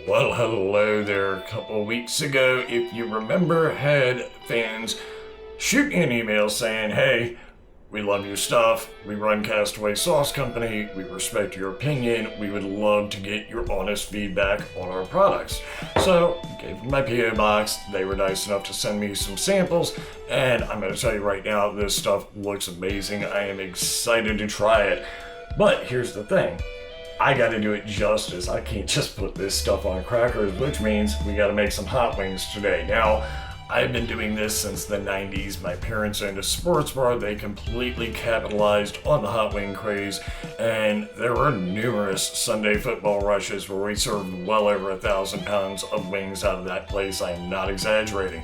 Well, hello there. A couple of weeks ago, if you remember, had fans shoot me an email saying, hey, we love your stuff. We run Castaway Sauce Company. We respect your opinion. We would love to get your honest feedback on our products. So, I gave them my P.O. box. They were nice enough to send me some samples. And I'm going to tell you right now, this stuff looks amazing. I am excited to try it. But here's the thing. I gotta do it justice. I can't just put this stuff on crackers, which means we gotta make some hot wings today. Now, I've been doing this since the 90s. My parents owned a sports bar. They completely capitalized on the hot wing craze, and there were numerous Sunday football rushes where we served well over 1,000 pounds of wings out of that place. I'm not exaggerating.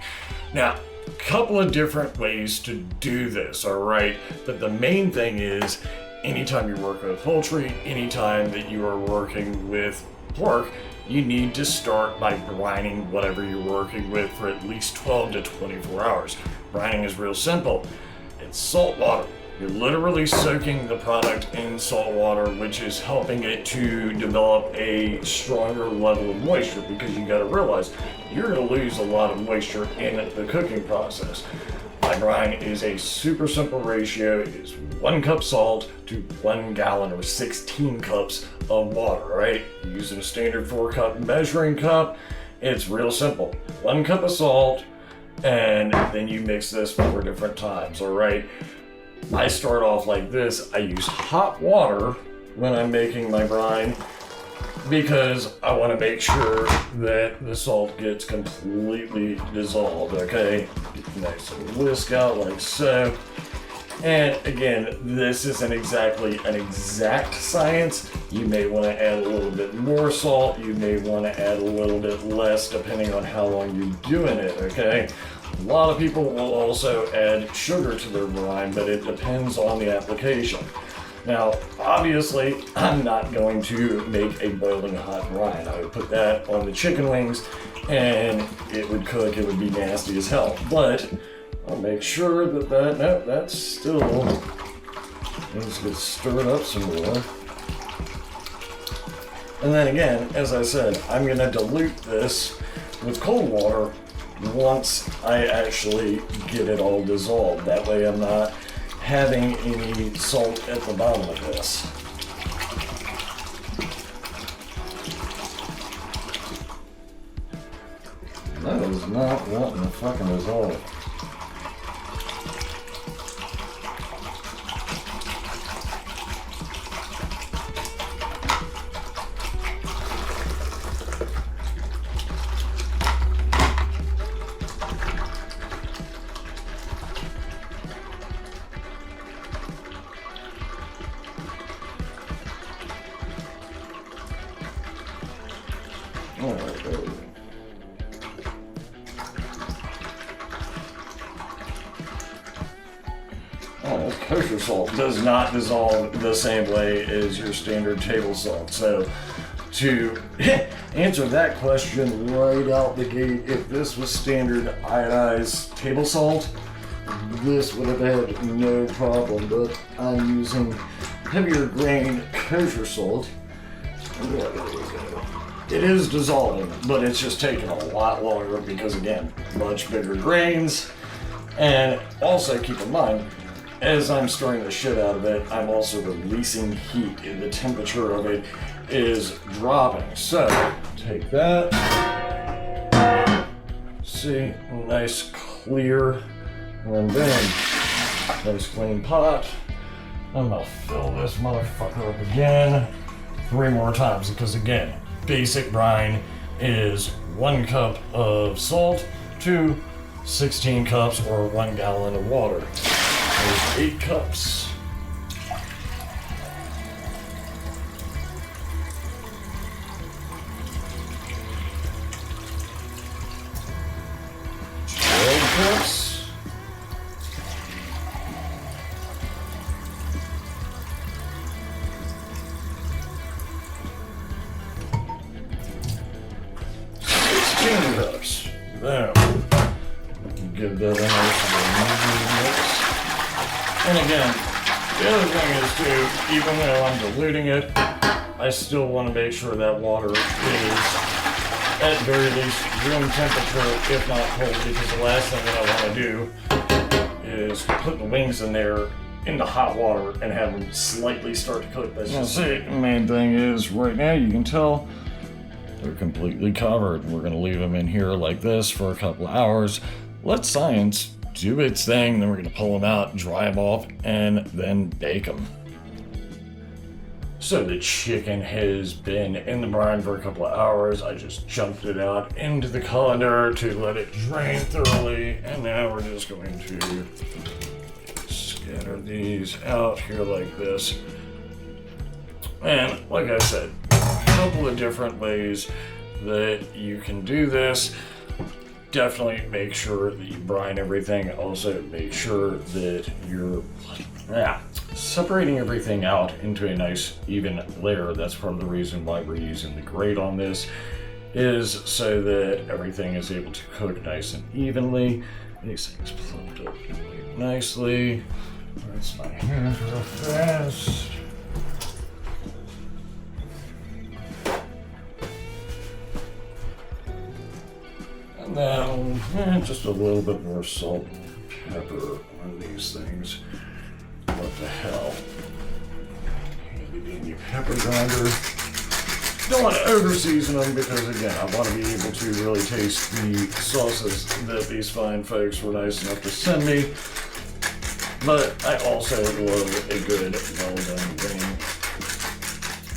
Now, a couple of different ways to do this, all right? But the main thing is, anytime you're working with poultry, anytime that you are working with pork, you need to start by brining whatever you're working with for at least 12 to 24 hours. Brining is real simple. It's salt water. You're literally soaking the product in salt water, which is helping it to develop a stronger level of moisture, because you gotta realize you're gonna lose a lot of moisture in the cooking process. My brine is a super simple ratio. It is 1 cup salt to 1 gallon or 16 cups of water, right? Using a standard 4-cup measuring cup, it's real simple. 1 cup of salt, and then you mix this 4 different times, all right? I start off like this. I use hot water when I'm making my brine, because I want to make sure that the salt gets completely dissolved, okay? Nice little whisk out like so. And again, this isn't exactly an exact science. You may want to add a little bit more salt. You may want to add a little bit less depending on how long you're doing it, okay? A lot of people will also add sugar to their brine, but it depends on the application. Now, obviously, I'm not going to make a boiling hot brine. I would put that on the chicken wings and it would cook. It would be nasty as hell. But I'll make sure that that's still, let's get stirred up some more. And then again, as I said, I'm going to dilute this with cold water once I actually get it all dissolved. That way I'm not having any salt at the bottom of this. That is not wanting to fucking dissolve. Kosher salt does not dissolve the same way as your standard table salt. So to answer that question right out the gate, if this was standard iodized table salt, this would have had no problem, but I'm using heavier grain kosher salt. There we go. It is dissolving, but it's just taking a lot longer because, again, much bigger grains. And also keep in mind, as I'm stirring the shit out of it, I'm also releasing heat, and the temperature of it is dropping. So, take that. See, nice clear, and then nice clean pot. I'm gonna fill this motherfucker up again 3 more times, because again, basic brine is 1 cup of salt to 16 cups or 1 gallon of water. There's 8 cups. Cups. Cups. There. Give that a nice mix. And again, the other thing is too, even though I'm diluting it, I still want to make sure that water is at very least room temperature, if not cold, because the last thing that I want to do is put the wings in there in the hot water and have them slightly start to cook. That's just it. The main thing is right now you can tell they're completely covered. We're going to leave them in here like this for a couple hours. Let science do its thing. Then we're going to pull them out, dry them off, and then bake them. So the chicken has been in the brine for a couple of hours. I just jumped it out into the colander to let it drain thoroughly. And now we're just going to scatter these out here like this. And like I said, a couple of different ways that you can do this. Definitely make sure that you brine everything. Also make sure that you're separating everything out into a nice even layer. That's part of the reason why we're using the grate on this, is so that everything is able to cook nice and evenly. These things plumped up really nicely. Rinse my hands real fast. And then just a little bit more salt and pepper on these things. What the hell? Handy dandy pepper grinder. Don't want to over season them because, again, I want to be able to really taste the sauces that these fine folks were nice enough to send me. But I also love a good well done wing.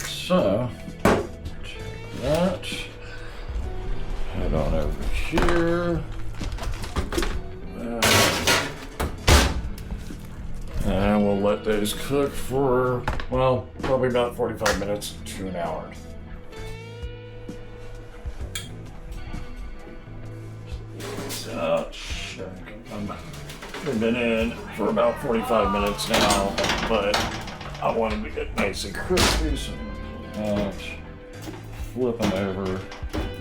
So, take that. Head on over here. And we'll let those cook for, well, probably about 45 minutes to an hour. They've been in for about 45 minutes now, but I want them to get nice and crispy, so I'm going to pull out, flip them over,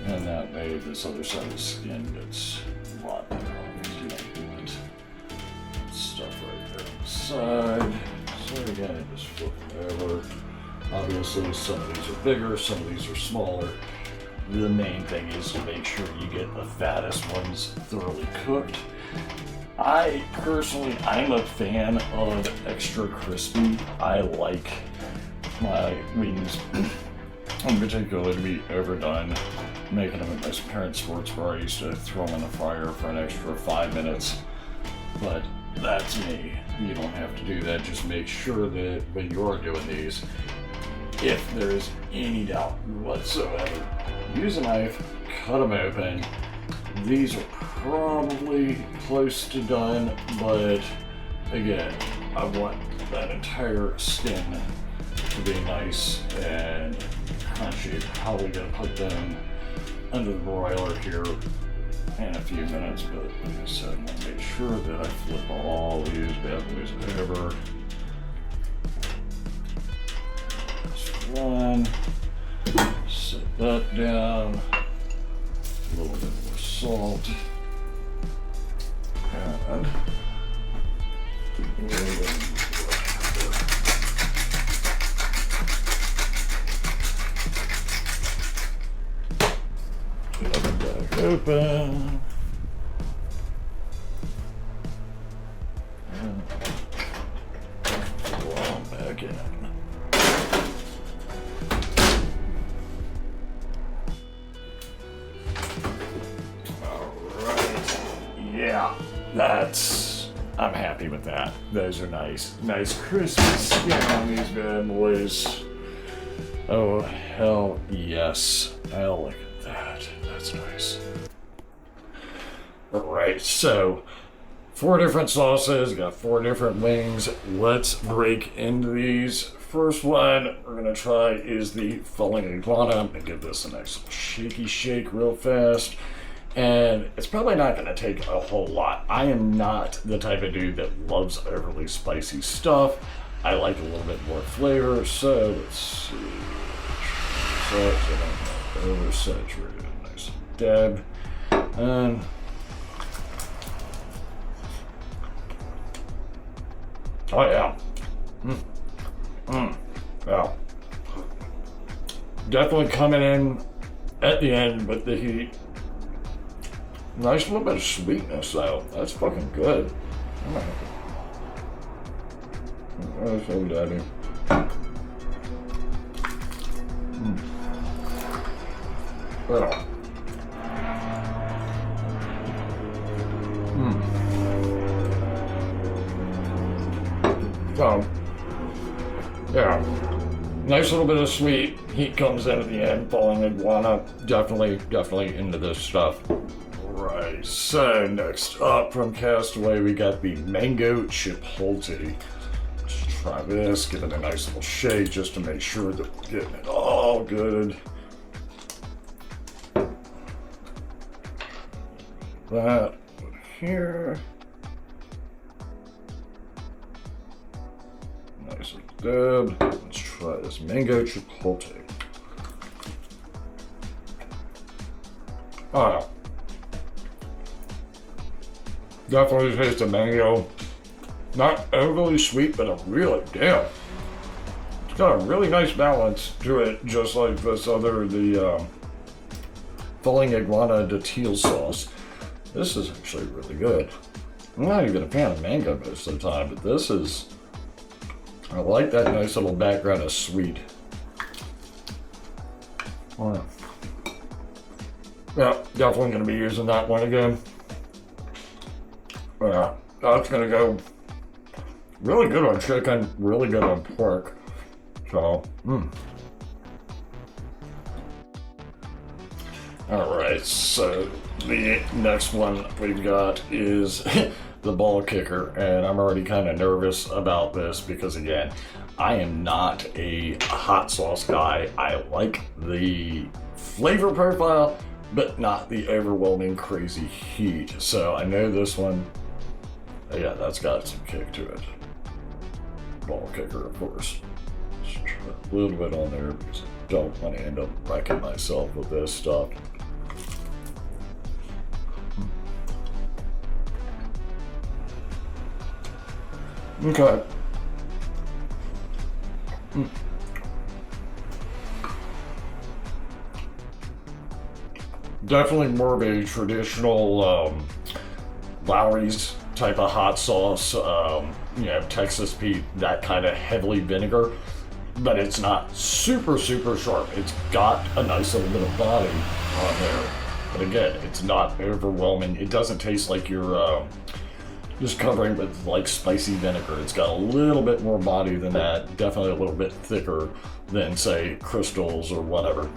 and that way this other side of the skin gets a lot better because you don't want stuff right there on the side. So again, just flip it over. Obviously, some of these are bigger, some of these are smaller. The main thing is to make sure you get the fattest ones thoroughly cooked. I personally, I'm a fan of extra crispy. I like my wings in particular to be overdone. Making them at my parents' sports bar, I used to throw them in the fryer for an extra 5 minutes. But that's me. You don't have to do that. Just make sure that when you're doing these, if there is any doubt whatsoever, use a knife, cut them open. These are probably close to done, but again, I want that entire skin to be nice and crunchy. Probably gonna put them under the broiler here in a few minutes, but like I said, I want to make sure that I flip all these bad boys over. One, set that down, a little bit more salt, and back open. And pull them back in. Yeah, I'm happy with that. Those are nice. Nice crispy skin on these bad boys. Oh, hell yes. Oh, look at that. That's nice. Alright, so 4 different sauces, got 4 different wings. Let's break into these. First one we're gonna try is the falling iguana. I'm gonna give this a nice little shaky shake real fast. And it's probably not going to take a whole lot. I am not the type of dude that loves overly spicy stuff. I like a little bit more flavor, so let's see. So I don't know, oversaturated, nice dab. And oh yeah. Yeah. Definitely coming in at the end with the heat. Nice little bit of sweetness though. That's fucking good. That's so daddy. Oh. So, yeah, nice little bit of sweet. Heat comes in at the end. Falling iguana, definitely into this stuff. Right. So next up from Castaway, we got the mango chipotle. Let's try this. Give it a nice little shake just to make sure that we're getting it all good. That here. Nice and good. Let's try this mango chipotle. Oh, definitely taste the mango. Not overly sweet, but it's got a really nice balance to it, just like this other, the Falling Iguana de teal sauce. This is actually really good. I'm not even a fan of mango most of the time, but this is, I like that nice little background of sweet. Oh. Yeah, definitely going to be using that one again. Yeah, that's going to go really good on chicken, really good on pork. So, Alright, so the next one we've got is the ball kicker, and I'm already kind of nervous about this because, again, I am not a hot sauce guy. I like the flavor profile, but not the overwhelming crazy heat. So I know this one, yeah, that's got some kick to it. Ball kicker, of course. Just try a little bit on there because I don't want to end up wrecking myself with this stuff. Okay. Definitely more of a traditional Lowry's type of hot sauce, Texas Pete, that kind of heavily vinegar, but it's not super sharp. It's got a nice little bit of body on there, but again, it's not overwhelming. It doesn't taste like you're just covering with like spicy vinegar. It's got a little bit more body than that, definitely a little bit thicker than, say, Crystals or whatever.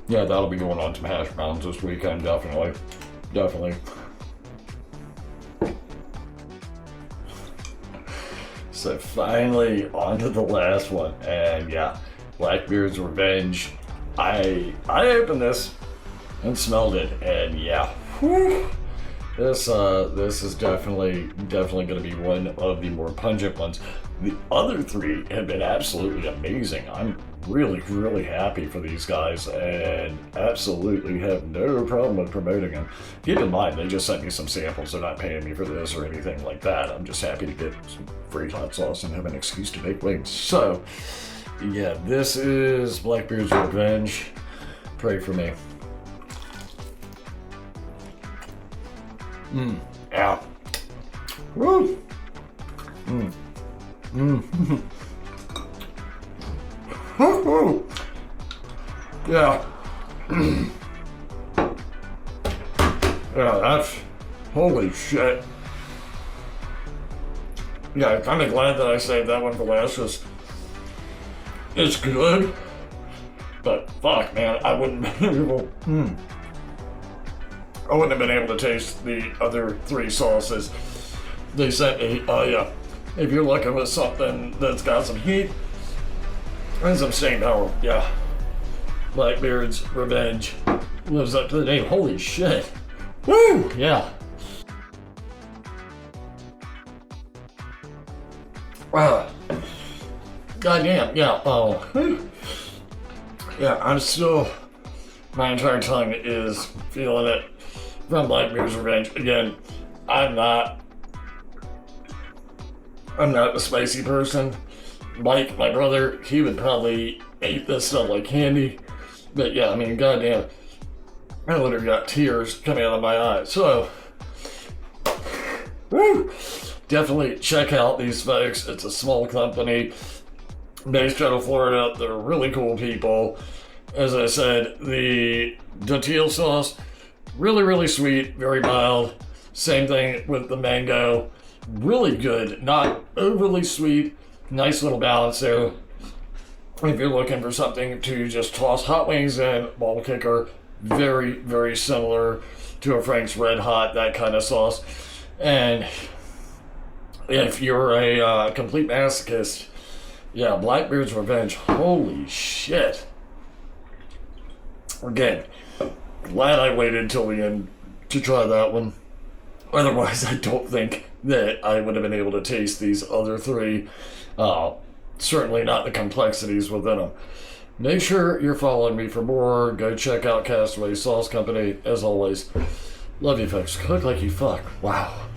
Yeah, that'll be going on some hash browns this weekend, definitely. So finally, on to the last one, and yeah, Blackbeard's Revenge. I opened this and smelled it, and yeah, whew, this is definitely going to be one of the more pungent ones. The other three have been absolutely amazing. I'm really happy for these guys, and absolutely have no problem with promoting them. Keep in mind, they just sent me some samples. They're not paying me for this or anything like that. I'm just happy to get some free hot sauce and have an excuse to make wings. So yeah, this is Blackbeard's Revenge. Pray for me. Yeah. Woo. Yeah. Yeah, that's, holy shit. Yeah, I'm kind of glad that I saved that one for last, because it's good, but fuck, man, I wouldn't have been able, I wouldn't have been able to taste the other three sauces they sent me. Yeah, if you're looking for something that's got some heat and some staying power, yeah, Blackbeard's Revenge lives up to the name. Holy shit. Woo! Yeah. Wow. Goddamn, yeah. Oh. Yeah, I'm still, my entire tongue is feeling it from Blackbeard's Revenge. Again, I'm not a spicy person, Mike, my brother, he would probably eat this stuff like candy. But yeah, I mean, goddamn, I literally got tears coming out of my eyes. So, woo, definitely check out these folks. It's a small company based out of Florida. They're really cool people. As I said, the teal sauce, really sweet, very mild. Same thing with the mango. Really good, not overly sweet. Nice little balance there. If you're looking for something to just toss hot wings in, ball kicker, very similar to a Frank's Red Hot, that kind of sauce. And if you're a complete masochist, yeah, Blackbeard's Revenge, holy shit. Again, glad I waited till the end to try that one. Otherwise, I don't think that I would have been able to taste these other three. Certainly not the complexities within them. Make sure you're following me for more. Go check out Castaway Sauce Company. As always, love you folks. Cook like you fuck. Wow.